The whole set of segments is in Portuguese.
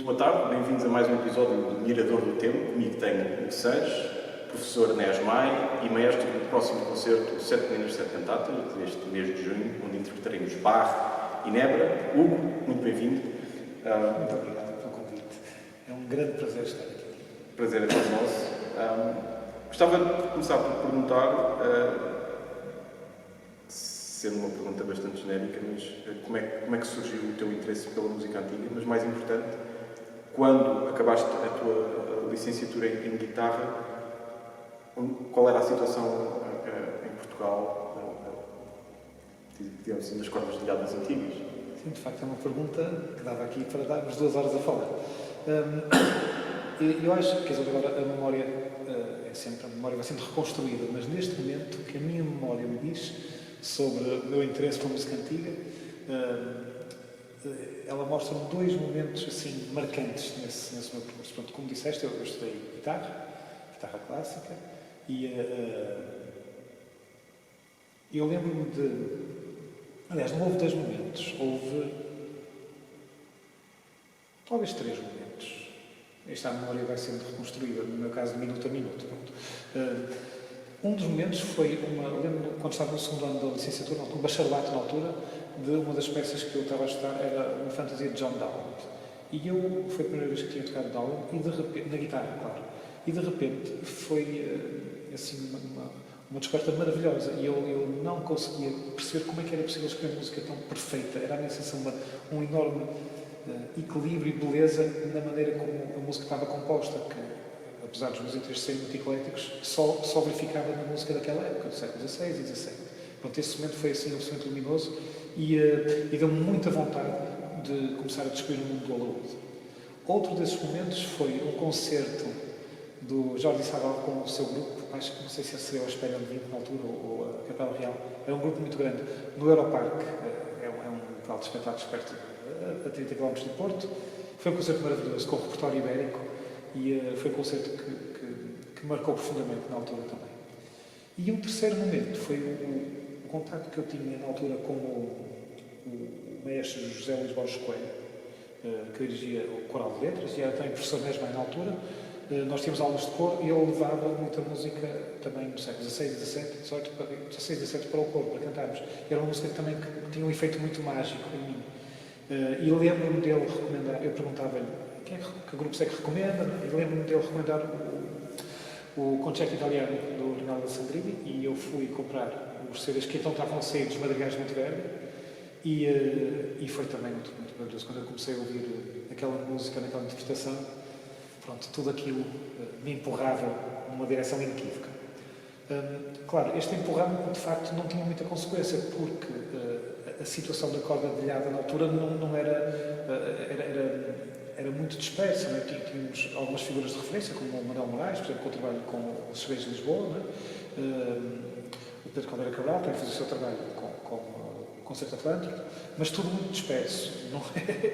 boa tarde, bem-vindos a mais um episódio do Mirador do Tempo. Comigo tenho Hugo Sanches, professor na ESMAI e maestro do próximo concerto Sete Meninos, Sete Cantatas, deste mês de junho, onde interpretaremos Bach e Nebra. Hugo, muito bem-vindo. Muito obrigado pelo convite. É um grande prazer estar aqui. Prazer é todo nosso. Gostava de começar por perguntar, sendo uma pergunta bastante genérica, mas como é que surgiu o teu interesse pela música antiga, mas mais importante, quando acabaste a tua licenciatura em guitarra, qual era a situação em Portugal, digamos assim, das cordas de ligadas antigas? Sim, de facto é uma pergunta que dava aqui para darmos 2 horas a falar. Eu acho que agora a memória a memória vai sendo reconstruída, mas neste momento o que a minha memória me diz sobre o meu interesse pela música antiga, ela mostra-me 2 momentos assim marcantes nesse meu percurso. Pronto, como disseste, eu estudei guitarra clássica, e eu lembro-me de... Aliás, não houve 2 momentos, houve talvez 3 momentos. Esta memória vai sendo reconstruída, no meu caso, de minuto a minuto. Um dos momentos foi lembro-me, quando estava no segundo ano da licenciatura, no bacharelato na altura, de uma das peças que eu estava a estudar, era uma fantasia de John Dowland. E foi a primeira vez que tinha tocado Dowland, e de repente, na guitarra, claro, e de repente foi assim uma descoberta maravilhosa, e eu não conseguia perceber como é que era possível escrever música tão perfeita. Era a minha sensação, um enorme equilíbrio e beleza na maneira como a música estava composta, que, apesar dos meus interesses serem muito ecléticos, só verificava na música daquela época, do século XVI e XVII. Pronto, esse momento foi assim absolutamente luminoso e deu-me muita vontade de começar a descobrir o mundo do alaúde. Outro desses momentos foi um concerto do Jordi Sabal com o seu grupo, acho que não sei se seria o Espelho de Vinho na altura ou a Capela Real. Era um grupo muito grande, no Europarque, é um local de espetáculos perto a 30 km do Porto. Foi um concerto maravilhoso, com o repertório ibérico, e foi um concerto que marcou profundamente na altura também. E um terceiro momento foi o contacto que eu tinha na altura com o maestro José Luís Borges Coelho, que dirigia o Coral de Letras, e era também professor na ESMAI na altura. Nós tínhamos aulas de coro e ele levava muita música também do século XVI, XVII, XVII, XVII para o coro, para cantarmos. E era uma música também que tinha um efeito muito mágico em mim. E lembro-me dele recomendar, eu perguntava-lhe que grupos é que recomenda, e lembro-me dele recomendar o Concerto Italiano do Rinaldo Sandrini, e eu fui comprar os CDs que então estavam a sair dos Madrigais de Monteverdi, e foi também muito maravilhoso. Quando eu comecei a ouvir aquela música, naquela interpretação, pronto, tudo aquilo me empurrava numa direção inequívoca. Claro, este empurrão, de facto, não tinha muita consequência, porque a situação da corda dedilhada na altura não era muito dispersa, não é? Tínhamos algumas figuras de referência, como o Manuel Moraes, por exemplo, que eu trabalho com os Cheveiros de Lisboa, não é? O Pedro Caldeira Cabral também fez o seu trabalho com o Concerto Atlântico, mas tudo muito disperso.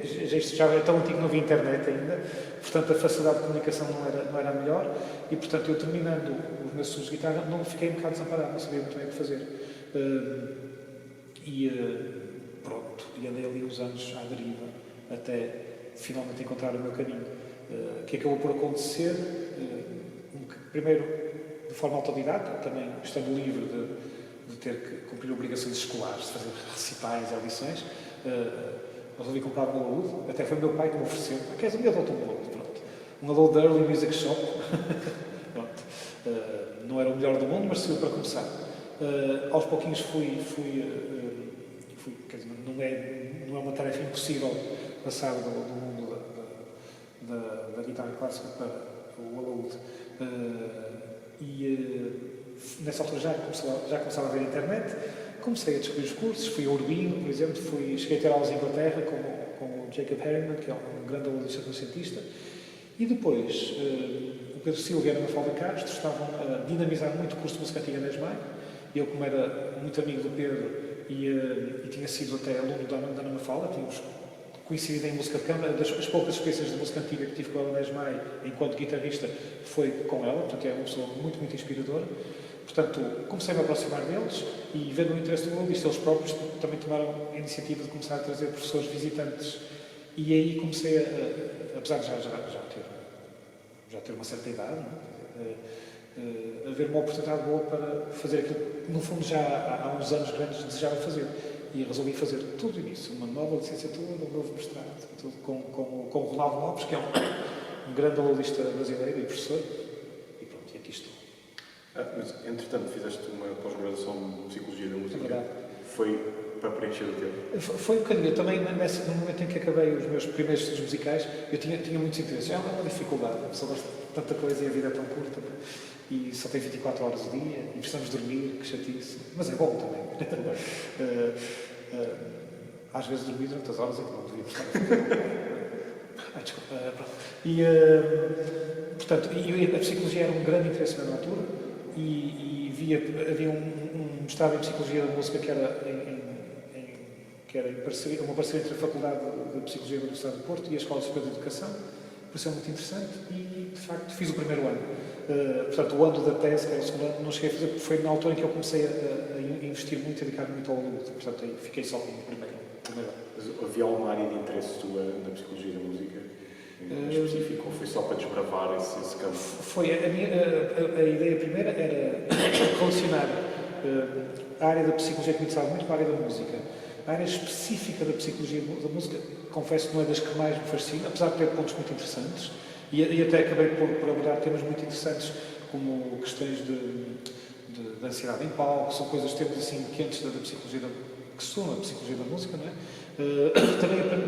Isto já é tão antigo que não havia internet ainda, portanto a facilidade de comunicação não era a melhor, e portanto eu, terminando os meus estudos de guitarra, não fiquei um bocado desamparado, não sabia muito bem o que fazer. Pronto, e andei ali uns anos à deriva, até finalmente encontrar o meu caminho, que acabou por acontecer, primeiro de forma autodidata, também estando livre de ter que cumprir obrigações escolares, de fazer recitais e audições. Resolvi comprar um alaúde, até foi o meu pai que me ofereceu. Queres um dia adoto um alaúde? Pronto. Um alaúde da Early Music Shop. Pronto. Não era o melhor do mundo, mas serviu para começar. Aos pouquinhos quer dizer, não é uma tarefa impossível passar do mundo da guitarra clássica para o alaúde. Nessa altura já começava a ver a internet, comecei a descobrir os cursos, fui a Urbino, por exemplo, cheguei a ter aulas em Inglaterra com o Jacob Herriman, que é um grande alaudista concertista, e depois o Pedro Silva e a Ana Mafalda Castro estavam a dinamizar muito o curso de música antiga na ESMAI, e eu, como era muito amigo do Pedro e tinha sido até aluno da Ana Mafalda, tínhamos coincidido em música de câmara, as poucas experiências de música antiga que tive com ela na ESMAI, enquanto guitarrista, foi com ela, portanto é uma pessoa muito, muito inspiradora. Portanto, comecei a me aproximar deles e, vendo o interesse do alaudista, eles próprios também tomaram a iniciativa de começar a trazer professores visitantes E aí comecei apesar de já ter uma certa idade, não é? Haver uma oportunidade boa para fazer aquilo que, no fundo, já há uns anos grandes desejava fazer. E resolvi fazer tudo isso, uma nova licenciatura, um novo mestrado, tudo com o Ronaldo Lopes, que é um grande aulista brasileiro e professor, e pronto, e aqui estou. Mas, entretanto, fizeste uma pós-graduação de Psicologia da Música. É verdade. Foi para preencher o tempo? Foi um bocadinho. Eu também, no momento em que acabei os meus primeiros estudos musicais, eu tinha muitos interesses. É uma dificuldade, a pessoa gosta de tanta coisa e a vida é tão curta, e só tem 24 horas o dia, e precisamos dormir, que chatice. Mas é bom também. Às vezes dormir durante as horas é que não devia estar a fazer. Desculpa. Portanto, a psicologia era um grande interesse na altura, e havia um mestrado em Psicologia da Música que era uma parceria entre a Faculdade de Psicologia da Universidade do Porto e a Escola Superior de Educação. Pareceu muito interessante e, de facto, fiz o primeiro ano. Portanto, o ano da tese, que era o segundo ano, não cheguei a fazer, porque foi na altura em que eu comecei a investir muito e a dedicar muito ao aluno. Portanto, aí fiquei só com o primeiro ano. Mas havia alguma área de interesse tua na Psicologia da Música? Em específico, ou foi só para desbravar esse campo? Foi. A ideia primeira era relacionar a área da Psicologia, que me interessava muito, com a área da música. A área específica da Psicologia da Música, confesso que não é das que mais me fascina, apesar de ter pontos muito interessantes, e até acabei por abordar temas muito interessantes, como questões de ansiedade em palco, são temas assim quentes da psicologia, que são a Psicologia da Música, não é?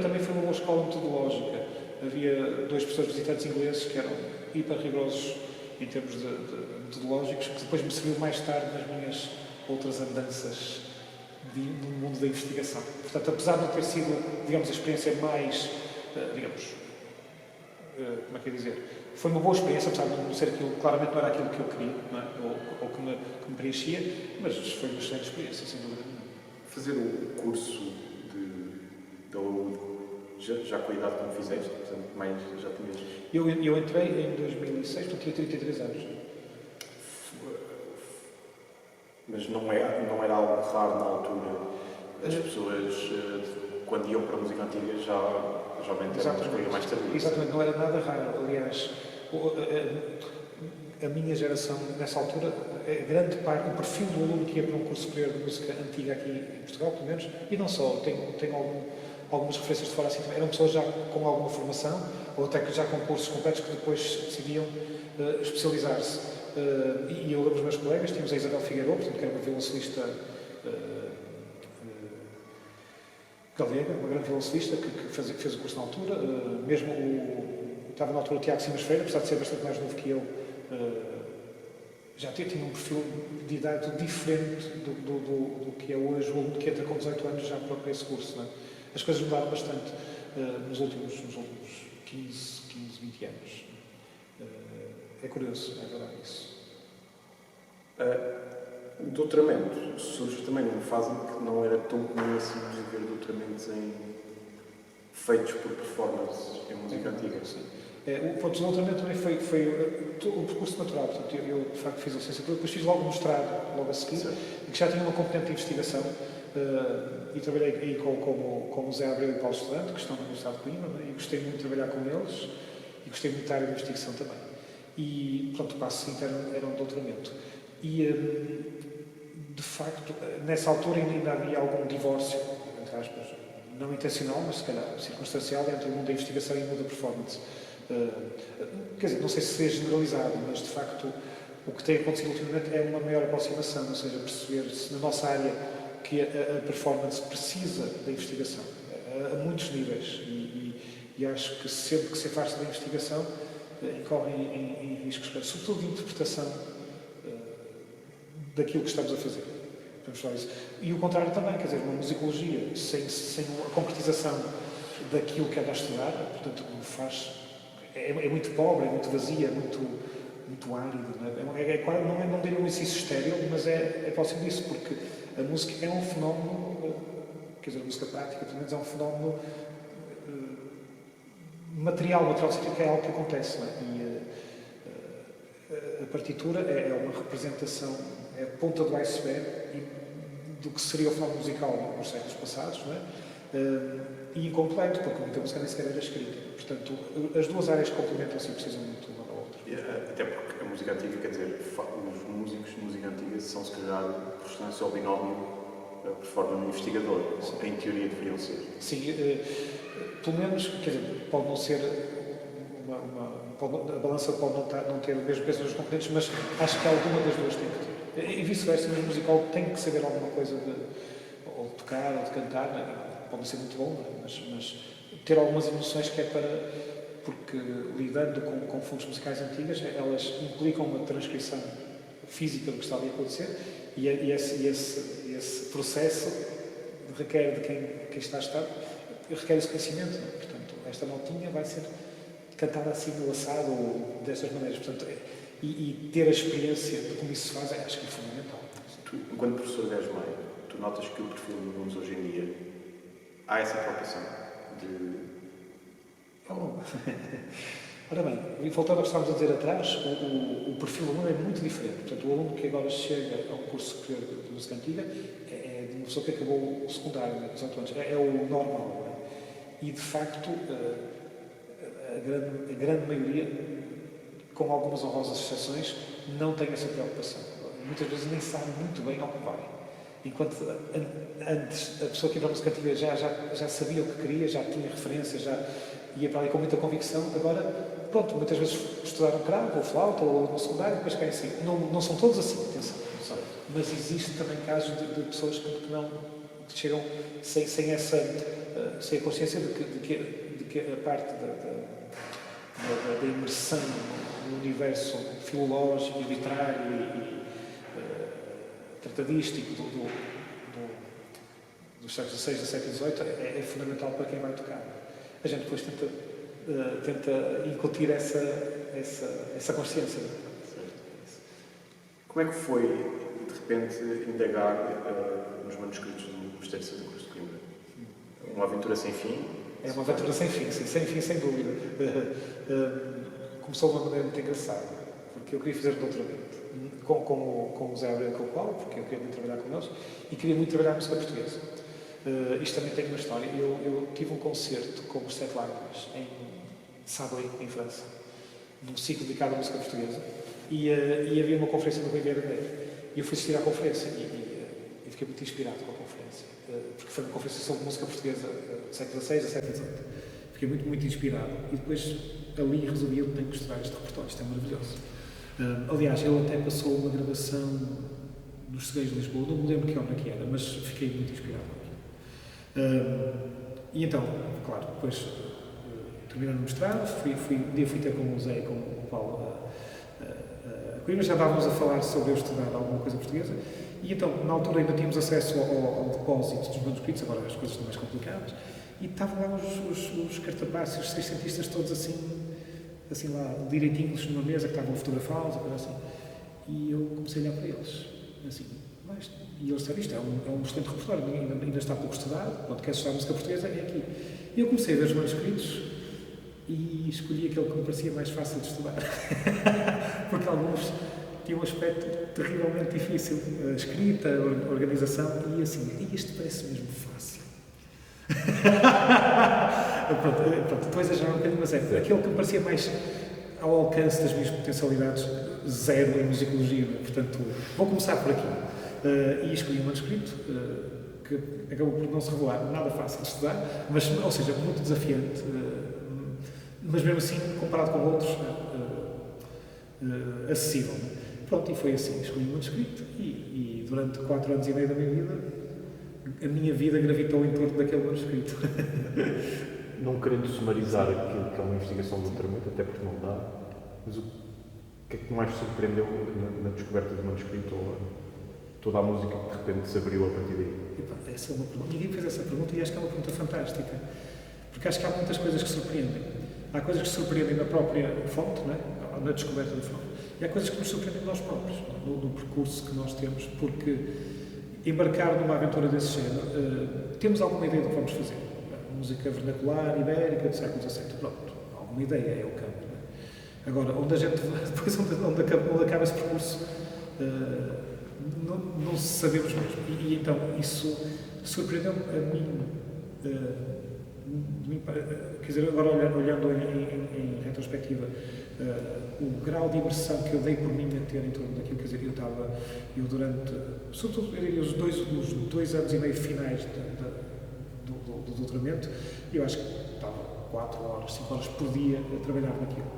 Também foi uma boa escola metodológica. Havia 2 professores visitantes ingleses que eram hiper rigorosos em termos de metodológicos, que depois me serviu mais tarde nas minhas outras andanças no mundo da investigação. Portanto, apesar de não ter sido, digamos, a experiência mais, como é que eu ia dizer? Foi uma boa experiência, apesar de não ser aquilo, claramente não era aquilo que eu queria, não é? ou que me preenchia, mas foi uma excelente experiência, sem dúvida nenhuma. Fazer o curso da UD, já com a idade que me fizeste, portanto, mais já tinhas... Eu entrei em 2006, portanto, tinha 33 anos. Mas não era algo raro na altura. As pessoas, quando iam para a música antiga, já bem eram uma escolha mais tardia. Exatamente, não era nada raro. Aliás, a minha geração, nessa altura, grande parte, o perfil do aluno que ia para um curso superior de música antiga aqui em Portugal, pelo menos, e não só, tenho algumas referências de fora assim também, eram pessoas já com alguma formação, ou até que já com cursos completos que depois decidiam especializar-se. E eu lembro dos meus colegas, tínhamos a Isabel Figueiredo, portanto, que era uma violoncelista galega, uma grande violoncelista que fez o curso na altura, estava na altura o Tiago Simas Freire, apesar de ser bastante mais novo que eu, já tinha um perfil de idade diferente do que é hoje o aluno que entra com 18 anos já para esse curso. Não é? As coisas mudaram bastante nos últimos 15, 20 anos. É curioso, é verdade isso. O doutoramento surge também numa fase em que não era tão comum assim ver doutoramentos feitos por performances em música antiga. Sim. O doutoramento também foi o percurso natural. Portanto, eu de facto fiz a licenciatura, depois fiz logo o mestrado, logo a seguir, que já tinha uma componente de investigação. E trabalhei aí com o Zé Abreu e o Paulo Estudante, que estão na Universidade de Coimbra, e gostei muito de trabalhar com eles, e gostei muito da área de investigação também. E, pronto, o passo seguinte era um doutoramento. E, de facto, nessa altura ainda havia algum divórcio, entre aspas, não intencional, mas se calhar circunstancial, entre o mundo da investigação e o mundo da performance. Quer dizer, não sei se é generalizado, mas, de facto, o que tem acontecido ultimamente é uma maior aproximação, ou seja, perceber se na nossa área que a performance precisa da investigação, a muitos níveis, e acho que sempre que se afasta da investigação, incorre em riscos, sobretudo de interpretação daquilo que estamos a fazer. Vamos falar isso. E o contrário também, quer dizer, uma musicologia sem a concretização daquilo que anda a estudar, portanto, é muito pobre, é muito vazia, é muito árido. Não diria um exercício estéril, mas é próximo disso, porque a música é um fenómeno, quer dizer, a música prática, pelo menos, é um fenómeno material no sentido que é algo que acontece. Não é? E a partitura é uma representação, é a ponta do iceberg do que seria o fenómeno musical nos séculos passados, não é? e incompleto, porque muita música nem sequer era escrita. Portanto, as duas áreas complementam-se e precisam muito uma da outra. Até porque a música antiga, quer dizer, os músicos de música antiga são, se calhar, profissionais ao binómio por forma de investigador. Em teoria deveriam ser. Sim, pelo menos, quer dizer, pode não ser a balança pode não ter o mesmo peso nos componentes, mas acho que alguma das duas tem que ter. E vice-versa, mas o musical tem que saber alguma coisa ou de tocar ou de cantar, pode não ser muito bom, mas ter algumas emoções que é para... Porque lidando com fundos musicais antigas, elas implicam uma transcrição física do que está ali a acontecer e esse processo requer de quem está a estar, requer esse conhecimento. Portanto, esta notinha vai ser cantada assim no assado ou destas maneiras. Portanto, e ter a experiência de como isso se faz, acho que é fundamental. Tu, enquanto professor de Esmeia, tu notas que o perfil de alunos hoje em dia há essa preocupação de... Ora bem, voltando ao que estávamos a dizer atrás, o perfil do aluno é muito diferente. Portanto, o aluno que agora chega a um curso superior de música antiga é de uma pessoa que acabou o secundário, né, 18 anos. É o normal. Né? E, de facto, a grande maioria, com algumas honrosas exceções, não tem essa preocupação. Muitas vezes nem sabe muito bem ao que vai. Enquanto antes a pessoa que ia para a música antiga já sabia o que queria, já tinha referências, já ia para ali com muita convicção, agora, pronto, muitas vezes estudaram cravo, ou flauta, ou no secundário, depois caem assim. Não são todos assim, atenção. Mas existe também casos de pessoas que chegam sem a consciência de que a parte da imersão no universo filológico, literário e tratadístico dos séculos XVI, XVII e XVIII é fundamental para quem vai tocar. A gente depois tenta incutir essa consciência. Como é que foi, de repente, indagar nos manuscritos do Mosteiro de Santa Cruz de Coimbra? Uma aventura sem fim? É uma aventura sem fim, sim, sem fim, sem dúvida. Começou de uma maneira muito engraçada, porque eu queria fazer doutoramento com o Zé Abreu Calpau, porque eu queria muito trabalhar com eles, e queria muito trabalhar a música portuguesa. Isto também tem uma história. Eu tive um concerto com os Sete Lágrimas em Sablé, em França, num ciclo dedicado à música portuguesa, e havia uma conferência no Rui Vieira Neves. E eu fui assistir à conferência e fiquei muito inspirado com a conferência, porque foi uma conferência sobre música portuguesa do século XVI a século XVIII. Fiquei muito, muito inspirado. E depois ali resolvi eu tenho que estudar este repertório, isto é maravilhoso. Aliás, ele até passou uma gravação nos Segredos de Lisboa, não me lembro que obra que era, mas fiquei muito inspirado. E então, claro, depois terminando o mestrado, fui ter com o Zé e com o Paulo a Coimbra, já estávamos a falar sobre eu estudar alguma coisa portuguesa, e então, na altura ainda tínhamos acesso ao depósito dos manuscritos, agora as coisas estão mais complicadas, e estavam lá os cartapacios, os seiscentistas todos assim lá, direitinhos numa mesa, que estavam fotografá-los, assim, e eu comecei a olhar para eles, assim, e eles disseram, isto é um excelente repertório, ainda está pouco estudado, quando queres estudar música portuguesa, é aqui. E eu comecei a ver os manuscritos e escolhi aquele que me parecia mais fácil de estudar. Porque alguns tinham um aspecto terrivelmente difícil, a escrita, a organização, e assim, este parece mesmo fácil. pronto, depois já um bocadinho, mas aquele que me parecia mais ao alcance das minhas potencialidades, zero em musicologia, portanto, vou começar por aqui. E escolhi um manuscrito que acabou por não se revelar nada fácil de estudar, mas, ou seja, muito desafiante, mas mesmo assim, comparado com outros, acessível. Pronto, e foi assim, escolhi um manuscrito e durante 4 anos e meio da minha vida, a minha vida gravitou em torno daquele manuscrito. Não querendo sumarizar aquilo que é uma investigação de doutoramento, até porque não dá, mas o que é que mais surpreendeu na descoberta do manuscrito ou toda a música que de repente se abriu a partir daí? Essa é uma pergunta. Ninguém fez essa pergunta e acho que é uma pergunta fantástica. Porque acho que há muitas coisas que surpreendem. Há coisas que surpreendem na própria fonte, não é? Na descoberta da fonte. E há coisas que nos surpreendem nós próprios, no percurso que nós temos, porque embarcar numa aventura desse género, temos alguma ideia do que vamos fazer. Música vernacular, ibérica, do século XVII, pronto. Alguma ideia é o campo. Não é? Agora, onde a gente, depois onde acaba esse percurso, não sabemos mesmo. E então, isso surpreendeu-me a mim quer dizer, agora olhando em retrospectiva, o grau de imersão que eu dei por mim a ter em torno daquilo, quer dizer, eu durante, sobretudo, eu diria, os 2 anos e meio finais do doutoramento, eu acho que estava 4 horas, 5 horas por dia a trabalhar naquilo.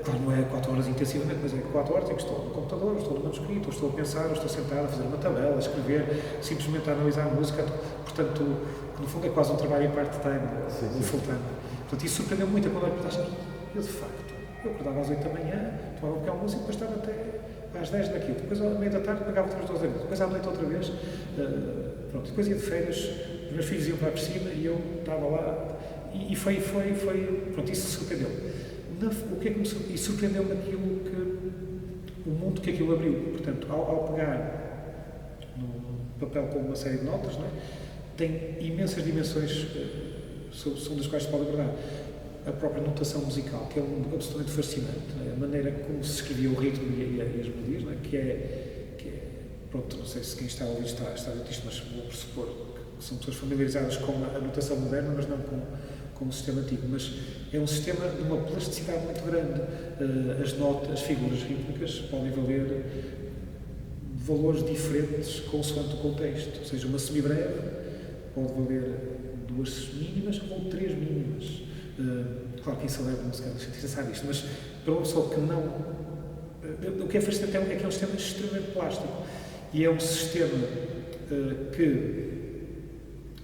Claro, não é 4 horas intensivamente, mas é 4 horas em que estou no computador, estou no manuscrito, estou a pensar, estou sentado a fazer uma tabela, a escrever, simplesmente a analisar a música, portanto, no fundo é quase um trabalho em part-time, ou full-time. Portanto, isso surpreendeu muito quando eu pensava, eu de facto, eu acordava às 8 da manhã, tomava um bocado de música, depois estava até às 10 naquilo, depois à meia da tarde pagava outras 2 horas, depois à noite outra vez, pronto, depois ia de férias, os meus filhos iam para a piscina e eu estava lá, e foi pronto, isso surpreendeu. E surpreendeu-me aquilo o mundo que aquilo abriu. Portanto, ao pegar no papel com uma série de notas, não é? Tem imensas dimensões sobre das quais se pode abordar. A própria notação musical, que é um mundo absolutamente fascinante, não é? A maneira como se escrevia o ritmo e as melodias, não é? Que é, pronto, não sei se quem está a ouvir está a ver isto, mas vou pressupor que são pessoas familiarizadas com a notação moderna, mas não com o sistema antigo, mas é um sistema de uma plasticidade muito grande. As notas, as figuras rítmicas podem valer valores diferentes consoante o contexto, ou seja, uma semibreve pode valer 2 mínimas ou 3 mínimas. Claro que quem celebra a música sabe isto, mas para uma pessoa que não... O que é fascinante é que é um sistema extremamente plástico e é um sistema que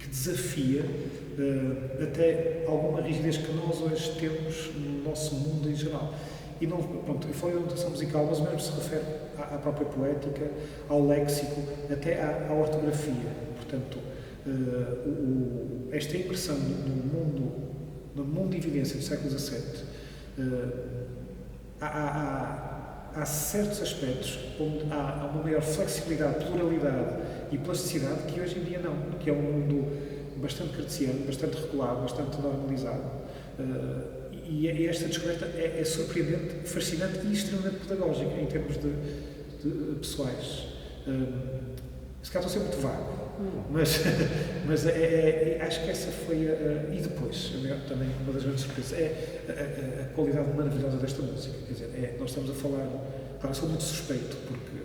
desafia até alguma rigidez que nós hoje temos no nosso mundo em geral. E não, pronto, eu falei da notação musical, mas o mesmo se refere à própria poética, ao léxico, até à ortografia. Portanto, esta imersão no mundo de evidência do século XVII, há certos aspectos onde há uma maior flexibilidade, pluralidade e plasticidade que hoje em dia não, que é um mundo bastante cartesiano, bastante regulado, bastante normalizado. E esta descoberta é surpreendente, fascinante e extremamente pedagógica em termos de pessoais. Se calhar estou a ser muito vago, mas acho que essa foi e depois, também uma das grandes surpresas, é a qualidade maravilhosa desta música. Quer dizer, nós estamos a falar... Claro, eu sou muito suspeito, porque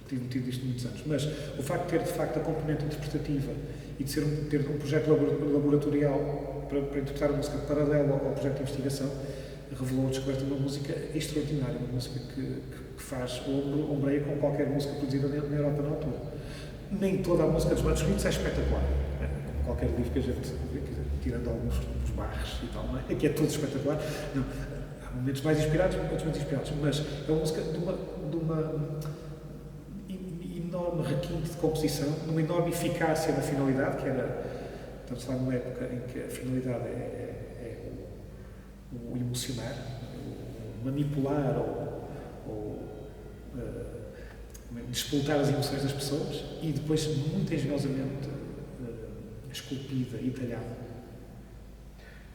tive metido isto muitos anos, mas o facto de ter, de facto, a componente interpretativa e de ter um projeto laboratorial para interpretar a música paralela ao projeto de investigação, revelou a descoberta de uma música extraordinária, uma música que faz ombreia com qualquer música produzida na Europa na altura. Nem toda a música dos manuscritos é espetacular. Qualquer livro que a gente, tirando alguns barres e tal, não é? Que é tudo espetacular. Não. Há momentos mais inspirados, outros menos inspirados, mas é uma música de uma enorme requinte de composição, de uma enorme eficácia na finalidade, que era, estamos a falar numa época em que a finalidade é o emocionar, o manipular ou despoltar as emoções das pessoas e depois muito engenhosamente esculpida e talhada.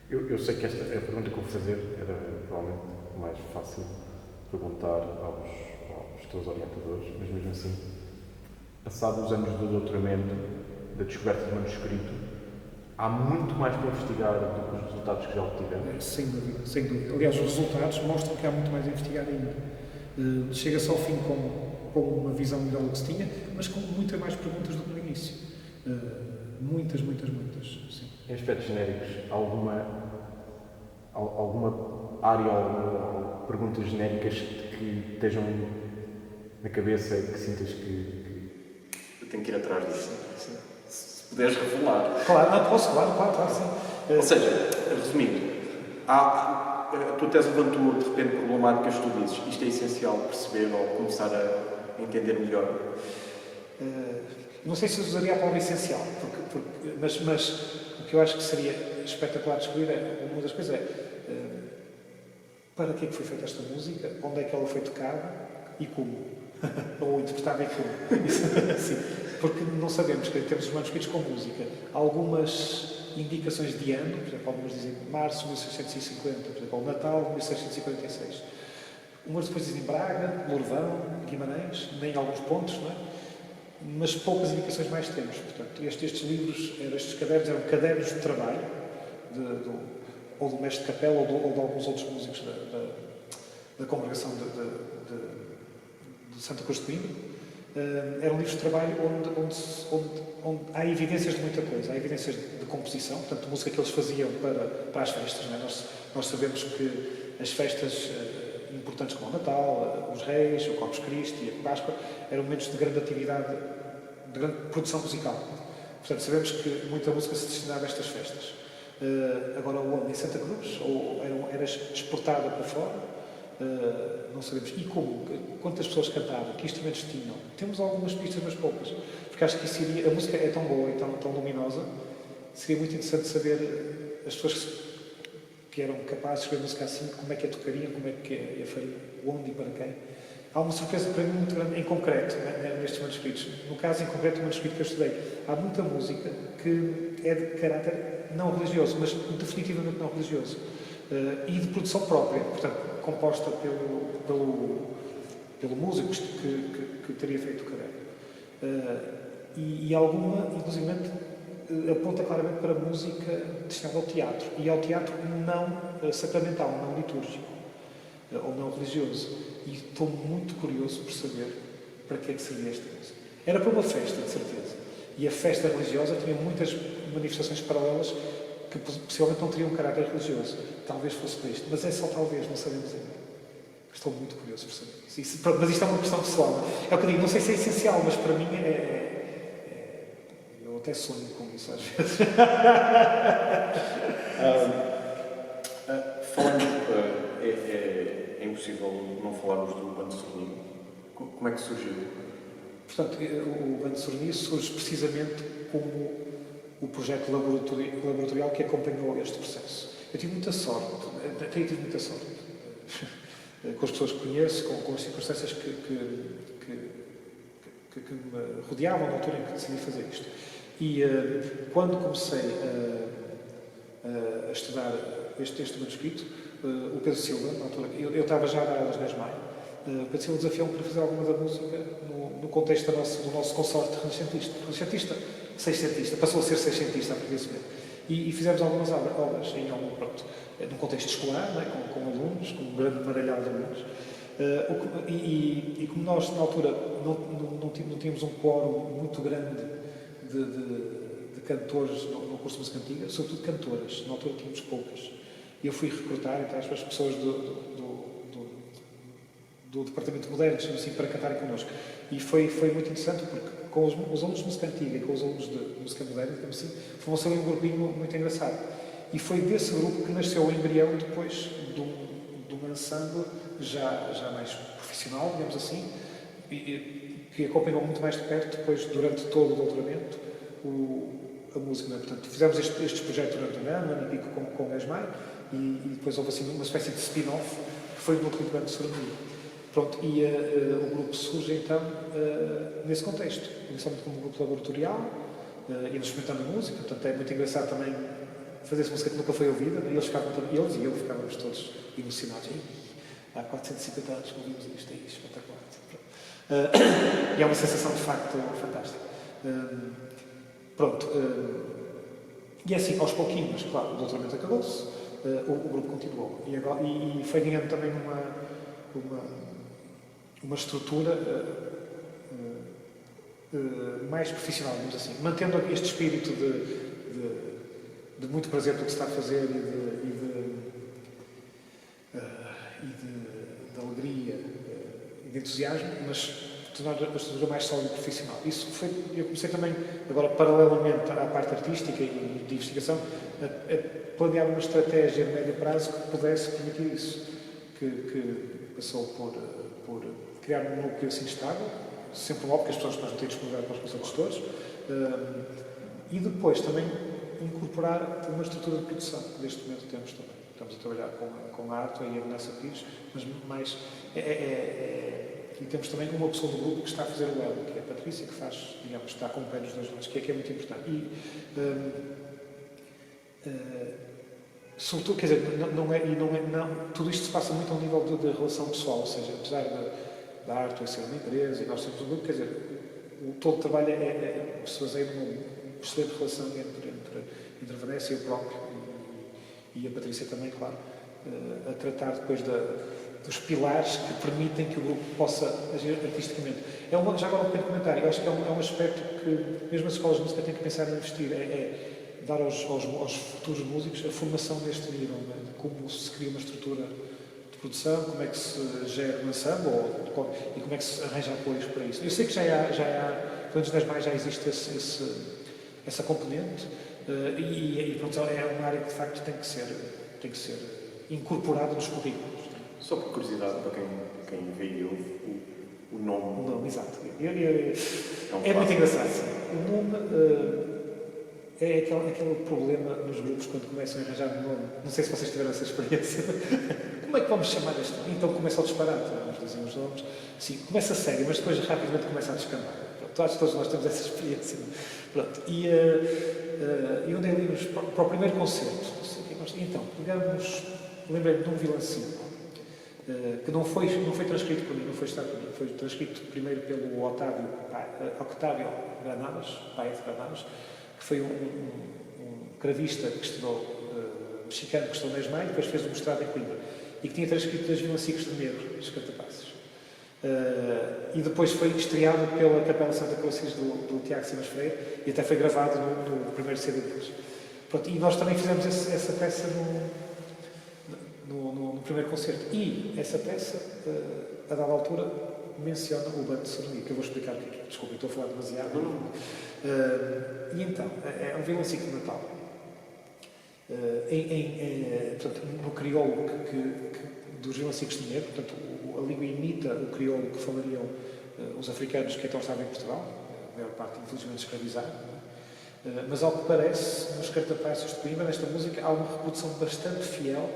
Eu sei que a pergunta que eu vou fazer era provavelmente mais fácil perguntar aos teus orientadores, mas mesmo assim, passados os anos do doutoramento, da descoberta do manuscrito, há muito mais para investigar do que os resultados que já obtivemos? Sem dúvida, sem dúvida. Aliás, os resultados mostram que há muito mais a investigar ainda. Chega-se ao fim com uma visão melhor do que se tinha, mas com muitas mais perguntas do que no início. Muitas, sim. Em aspectos genéricos, alguma área ou perguntas genéricas que estejam na cabeça e que sintas que... Eu tenho que ir atrás disso. Se puderes revelar. Claro, não posso, claro, sim. Ou seja, resumindo, a tua tese levantou de repente problemáticas que tu dizes. Isto é essencial perceber ou começar a entender melhor. Não sei se usaria a palavra essencial, mas o que eu acho que seria espetacular descobrir uma das coisas para que é que foi feita esta música, onde é que ela foi tocada e como. Ou interpretada e como. Sim, porque não sabemos que temos os manuscritos com música. Algumas indicações de ano, por exemplo, algumas dizem março de 1650, por exemplo, ou Natal de 1646. Umas depois dizem Braga, Lourvão, Guimarães, nem alguns pontos, não é? Mas poucas indicações mais temos. Portanto, estes livros, estes cadernos, eram cadernos de trabalho, ou do mestre de capela ou de alguns outros músicos da congregação de Santa Cruz de Coimbra. Eram livros de trabalho onde há evidências de muita coisa. Há evidências de composição, portanto, de música que eles faziam para as festas. Não é? Nós sabemos que as festas importantes como o Natal, os Reis, o Corpus Christi e a Páscoa eram momentos de grande atividade, de grande produção musical. Portanto, sabemos que muita música se destinava a estas festas. Agora, o homem em Santa Cruz, ou era exportada para fora, não sabemos. E como? Quantas pessoas cantavam? Que instrumentos tinham? Temos algumas pistas, mas poucas. Porque acho que isso iria, a música é tão boa e tão luminosa, seria muito interessante saber as pessoas que eram capazes de escrever música assim, como é que a tocariam, como é que a fariam, onde e para quem. Há uma surpresa para mim muito grande, em concreto, nestes manuscritos. No caso, em concreto, o manuscrito que eu estudei, há muita música que é de caráter não religioso, mas definitivamente não religioso. E de produção própria, portanto, composta pelo músico que teria feito o caderno. E alguma, inclusive, aponta claramente para música destinada ao teatro, e ao teatro não sacramental, não litúrgico, ou não religioso. E estou muito curioso por saber para que é que seria esta música. Era para uma festa, de certeza. E a festa religiosa tinha muitas manifestações paralelas que possivelmente não teriam um caráter religioso. Talvez fosse para isto, mas é só talvez, não sabemos ainda. Estou muito curioso por saber isso. Mas isto é uma questão pessoal. É o que eu digo, não sei se é essencial, mas para mim eu até sonho com isso às vezes. Falando, é impossível não falarmos do Bando Sorninho. Como é que surgiu? Portanto, o Bando Sorninho surge precisamente como o projeto laboratorial que acompanhou este processo. Eu tive muita sorte, tive muita sorte, com as pessoas que conheço, com as circunstâncias que me rodeavam na altura em que decidi fazer isto. E quando comecei a estudar este manuscrito, o Pedro Silva, na altura, eu estava já a dar aulas na ESMAI, o Pedro Silva desafiou-me para fazer alguma da música no contexto do nosso consorte renascentista, seiscentista, passou a ser seiscentista a partir desse momento. E fizemos algumas obras num contexto escolar, não é? com alunos, com um grande maralhado de alunos. E como nós, na altura, não tínhamos um quórum muito grande de cantores no curso de música antiga, sobretudo cantoras, na altura tínhamos poucas. E eu fui recrutar, entre aspas, pessoas do departamento moderno, assim, para cantarem connosco. E foi muito interessante, porque com os alunos de música antiga e com os alunos de música moderna, assim, formou-se um grupinho muito engraçado. E foi desse grupo que nasceu o embrião depois de um ensemble já mais profissional, digamos assim, que acompanhou muito mais de perto depois, durante todo o doutoramento, a música. Portanto, fizemos estes projetos durante um ano e pico com o ESMAI, e depois houve assim uma espécie de spin-off, que foi o Núcleo de Bando Sorninho. Pronto, e o grupo surge então nesse contexto, inicialmente como um grupo laboratorial, íamos experimentando música, portanto é muito engraçado também fazer-se música que nunca foi ouvida, né? Eles e eu ficávamos todos emocionados. Há 450 anos que ouvimos isto, é espetacular. E é uma sensação de facto fantástica. E assim, aos pouquinhos, claro, o doutoramento acabou-se, o grupo continuou. E foi ganhando também uma estrutura mais profissional, digamos assim, mantendo este espírito de muito prazer pelo que se está a fazer de alegria e de entusiasmo, mas tornar a estrutura mais sólida e profissional. Isso foi, eu comecei também, agora paralelamente à parte artística e de investigação, a planear uma estratégia de médio prazo que pudesse permitir isso, que passou por criar um núcleo assim estável, sempre logo, porque as pessoas depois não têm disponibilidade para os conselhos todos, e depois também incorporar uma estrutura de produção, que neste momento temos também. Estamos a trabalhar com a arte e a Vanessa Pires, mas mais... E temos também uma pessoa do grupo que está a fazer o elo, que é a Patrícia, que faz, digamos, está a acompanhar os dois lados, que é muito importante. Sobretudo, quer dizer, tudo isto se passa muito ao nível de relação pessoal, ou seja, apesar da arte ser uma empresa e nós temos um grupo, quer dizer, todo o trabalho se baseia numa excelente relação entre a Vanessa e eu próprio, e a Patrícia também, claro, a tratar depois dos pilares que permitem que o grupo possa agir artisticamente. Já agora um pequeno comentário, eu acho que é um aspecto que mesmo as escolas de música têm que pensar em investir, é dar aos futuros músicos a formação deste nível, não é? De como se cria uma estrutura de produção, como é que se gera um ensemble e como é que se arranja apoios para isso. Eu sei que já há pelo menos nas mais já existe essa componente e pronto, é uma área que de facto tem que ser incorporada nos currículos. Só por curiosidade, para quem vê e ouve, o nome. O nome, exato. É Muito engraçado. O nome é aquele problema nos grupos quando começam a arranjar um nome. Não sei se vocês tiveram essa experiência. Como é que vamos chamar este nome? Então começa a disparar, vamos dizer os nomes. Sim, começa sério, mas depois rapidamente começa a descambar. Todos nós temos essa experiência. Pronto. E onde é ali para o primeiro concerto? Então, lembrei-me de um vilancico que não foi transcrito por mim, não foi estado por mim, foi transcrito primeiro pelo Octávio Granadas, pai de Granadas, que foi um cravista que estudou, mexicano que estudou na ESMAI, depois fez um mestrado em Coimbra, e que tinha transcrito os vilancicos de Negro, dos Cartapazes. E depois foi estreado pela Capela Santa Cruz do Tiago Simas Freire e até foi gravado no primeiro CD deles. Pronto, e nós também fizemos essa peça no primeiro concerto. E essa peça, a dada altura, menciona o Bando de Sodomia, que eu vou explicar o que é. Desculpa, estou a falar demasiado. E então, é um vilancico de Natal. Portanto, no crioulo dos vilancicos de Negro, portanto, a língua imita o crioulo que falariam os africanos que então estavam em Portugal, a maior parte infelizmente escravizada, mas ao que parece, nos Cartapazes de Coimbra, nesta música, há uma reprodução bastante fiel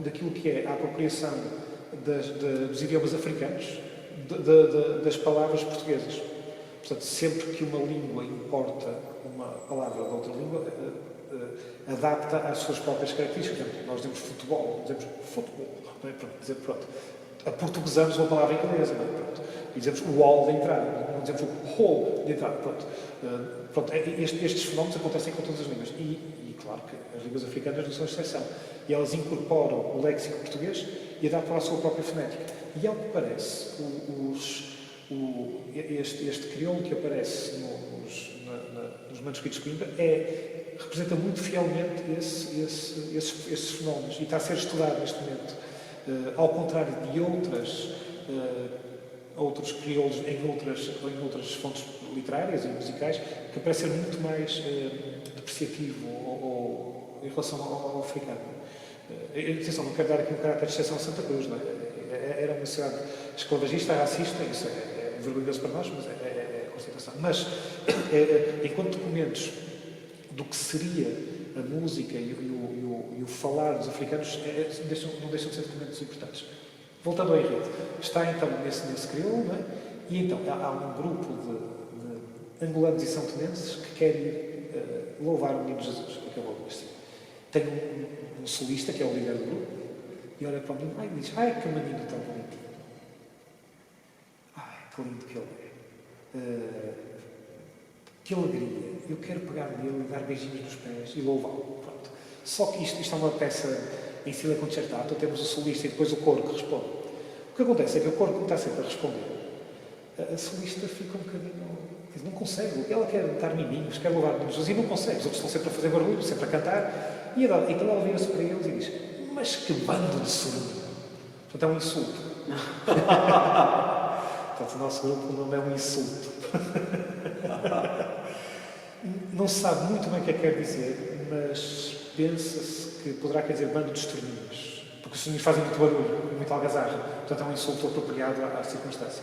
daquilo que é a apropriação dos idiomas africanos das palavras portuguesas. Portanto, sempre que uma língua importa uma palavra de outra língua, adapta às suas próprias características. Portanto, nós dizemos futebol, dizemos futebol, não é? Pronto, aportuguesamos uma palavra inglesa, não é? Pronto, e dizemos o hall de entrada, não dizemos o hall de entrada. Pronto, estes fenómenos acontecem com todas as línguas. E claro que as línguas africanas não são exceção. E elas incorporam o léxico português e adaptam à sua própria fonética. E ao que parece, este crioulo que aparece nos manuscritos de Coimbra representa muito fielmente esses fenómenos e está a ser estudado neste momento. Ao contrário de outros crioulos em outras fontes literárias e musicais, que parece ser muito mais depreciativo em relação ao africano. Atenção, não quero dar aqui um caráter de exceção a Santa Cruz, não é? Era uma cidade esclavagista, racista, isso é vergonhoso para nós, mas é a constatação. Mas, enquanto documentos do que seria a música e o falar dos africanos, não deixam de ser documentos importantes. Voltando ao enredo, está então nesse crioulo, não é? E então há um grupo de angolanos e santonenses que querem ir louvar o menino Jesus, que acabou de nascer. Tem um solista, que é o líder do grupo, e olha para o menino e diz: ai, que menino tão bonitinho. Ai, que lindo que ele é. Que alegria. Eu quero pegar nele e dar beijinhos nos pés e louvá-lo. Pronto. Só que isto é uma peça em stile concertato, temos o solista e depois o coro que responde. O que acontece é que o coro, como está sempre a responder, a solista fica um bocadinho... Não consegue. Ela quer dar miminhos, quer louvar Jesus e não consegue. Os outros estão sempre a fazer barulho, sempre a cantar. E então ela vira-se para eles e diz: mas que bando de surdo! Portanto, é um insulto. Portanto, o nosso grupo, o nome é um insulto. Não se sabe muito bem o que é que quer dizer, mas pensa-se que poderá quer dizer bando de estorninhos, porque os estorninhos fazem muito barulho, muito algazarra. Portanto, é um insulto apropriado à circunstância.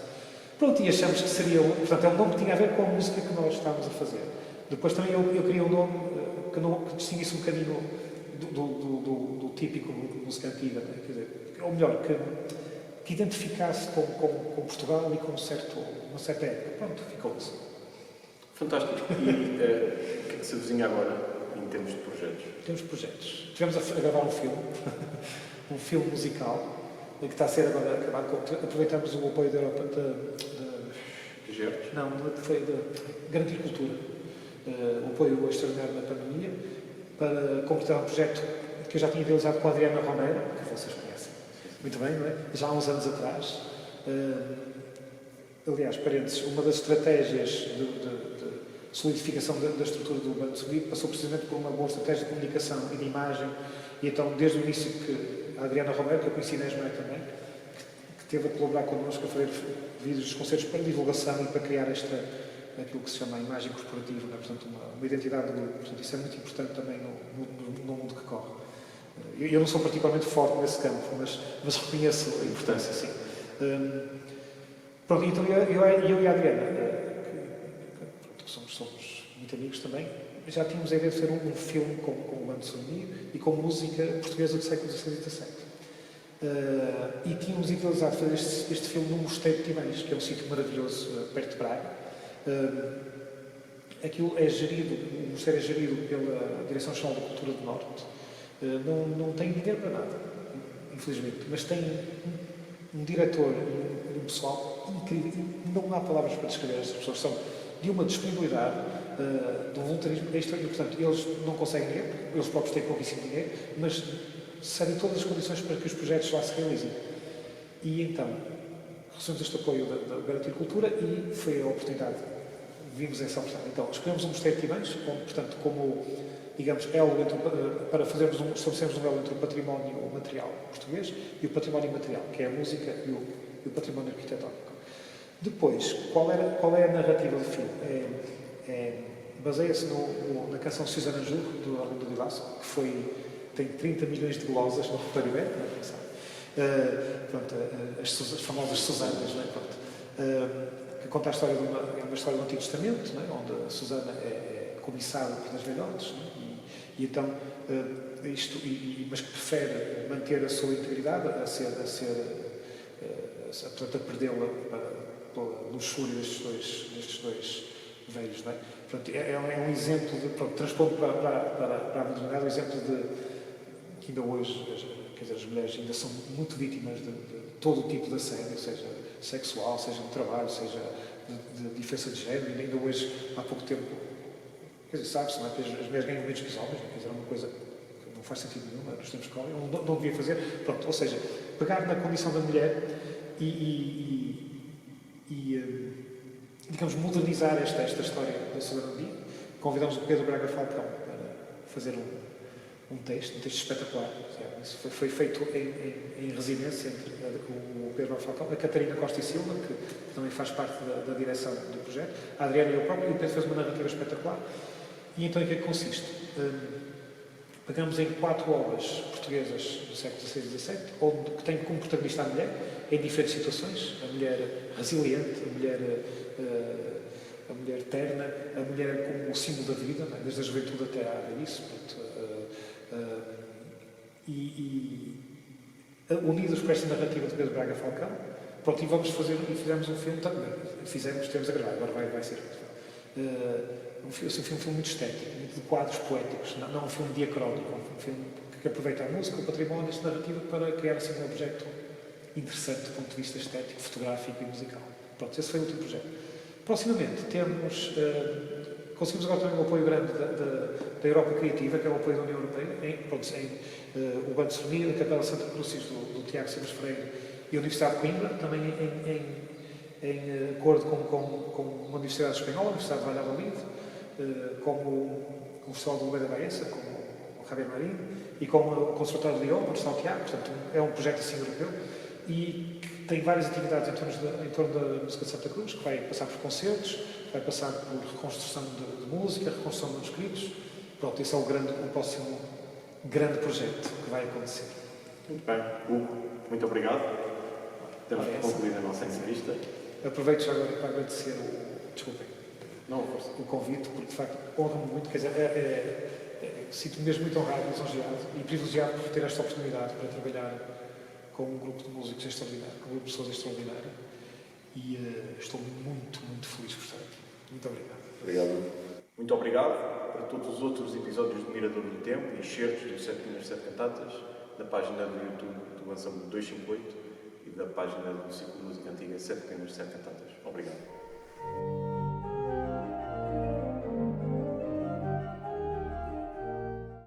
Pronto, e achamos que seria... Portanto, é um nome que tinha a ver com a música que nós estávamos a fazer. Depois também eu queria um nome que distinguisse um bocadinho do típico grupo de música antiga, né? Quer dizer, ou melhor, que identificasse com Portugal e com uma certa época. Pronto, ficou assim. Fantástico. E o que é que se avizinha agora em termos de projetos? Temos projetos. Tivemos a gravar um filme, um filme musical, que está a ser agora acabado. Aproveitamos o apoio da Europa De Gertos? Não, foi da Grande Agricultura. O apoio extraordinário na pandemia para completar um projeto que eu já tinha idealizado com a Adriana Romero, que vocês conhecem muito bem, não é? Já há uns anos atrás. Aliás, parênteses, uma das estratégias de solidificação da estrutura do Banco de Sonido passou precisamente por uma boa estratégia de comunicação e de imagem, e então, desde o início, que a Adriana Romero, que eu conheci na ESMAE também, que teve a colaborar connosco a fazer vídeos dos concertos para divulgação e para criar aquilo que se chama a imagem corporativa, né? Portanto, uma identidade do grupo. Portanto, isso é muito importante também no mundo que corre. Eu não sou particularmente forte nesse campo, mas reconheço a importância, sim. Pronto, então eu e a Adriana, que somos muito amigos também, já tínhamos a ideia de fazer um filme com o Bando Sonio e com música portuguesa do século XVI e XVII. E tínhamos idealizado fazer este filme no Mosteiro de Timanes, que é um sítio maravilhoso perto de Braga. Aquilo é gerido, o mosteiro é gerido pela Direção-Geral da Cultura do Norte. Não tem dinheiro para nada, infelizmente, mas tem um diretor e um pessoal incrível. Não há palavras para descrever. Estas pessoas são de uma disponibilidade, de um voluntarismo extra, e, portanto, eles não conseguem dinheiro, eles próprios têm pouquíssimo dinheiro, mas serem todas as condições para que os projetos lá se realizem. E então, recebemos este apoio da Garantia de Cultura e foi a oportunidade, vimos essa oportunidade. Então, escolhemos um Mosteiro de Timanes, portanto, como, digamos, para estabelecermos um elo entre o património material português e o património imaterial, que é a música e o património arquitetónico. Depois, qual é a narrativa do filme? Baseia-se na canção Susana Jur, do Arlindo de Lasso, que tem 30 milhões de glosas no repertório Ibérico, não é? Quem sabe? Pronto, as famosas Susanas, não é? Pronto, que conta a história é uma história do Antigo Testamento, não é? Onde a Susana é cobiçada pelas velhotes, e então, mas que prefere manter a sua integridade, portanto, a perdê-la pela luxúria destes dois velhos, não é? Portanto, é um exemplo transpondo para a modernidade, um exemplo de que ainda hoje, quer dizer, as mulheres ainda são muito vítimas de todo o tipo de assédio, seja sexual, seja de trabalho, seja de diferença de género, e ainda hoje, há pouco tempo, quer dizer, sabe-se, não é? Que as mulheres ganham menos que os homens, quer dizer, é uma coisa que não faz sentido nenhum, nos tempos que correm, não devia fazer. Pronto, ou seja, pegar na condição da mulher e digamos, modernizar esta história da soberania. Convidamos o Pedro Braga Falcão para fazer um texto espetacular. Isso foi feito em residência entre o Pedro Braga Falcão, a Catarina Costa e Silva, que também faz parte da direção do projeto, a Adriana e eu próprio, e o Pedro fez uma narrativa espetacular. E então, em que é que consiste? Pegamos em 4 obras portuguesas do século XVI e XVII, que têm como protagonista a mulher, em diferentes situações. A mulher resiliente, a mulher terna, a mulher como o símbolo da vida, né? Desde a juventude até à velhice. Unidos por esta narrativa de Pedro Braga Falcão, pronto, e fizemos um filme também. Temos a gravar, agora vai ser. Um filme muito estético, muito de quadros poéticos, não um filme diacrónico, um filme que aproveita a música, o património, esta narrativa para criar assim um objeto interessante do ponto de vista estético, fotográfico e musical. Pronto, esse foi o último projeto. Proximamente conseguimos agora também um apoio grande da Europa Criativa, que é o apoio da União Europeia, o Banco de Sonia, a Capela Santa Cruzes do Tiago Silves Freire e a Universidade de Coimbra, também em acordo com uma Universidade Espanhola, a Universidade de Valladolid, como o Festival do Lubé da Baessa, como o Javier Marinho, e como o Conservatório de Lyon, onde está o Tiago. Portanto, é um projeto assim europeu e que tem várias atividades em torno da música de Santa Cruz, que vai passar por concertos, vai passar por reconstrução de música, reconstrução de manuscritos. Pronto, esse é o próximo grande projeto que vai acontecer. Muito bem. Hugo, muito obrigado. Temos concluído a nossa entrevista. Aproveito já agora para agradecer o convite, porque de facto honra-me muito, quer dizer, sinto-me mesmo muito honrado, lisonjeado e privilegiado por ter esta oportunidade para trabalhar com um grupo de músicos extraordinário, com um grupo de pessoas extraordinário, e estou muito, muito feliz por estar aqui. Muito obrigado. Obrigado. Muito obrigado para todos os outros episódios do Mirador do Tempo, enxertos do 7 Minas 7 Cantatas, da página do YouTube do Ensemble 258 e da página do Ciclo de Música Antiga 7 Minas 7 Cantatas. Obrigado.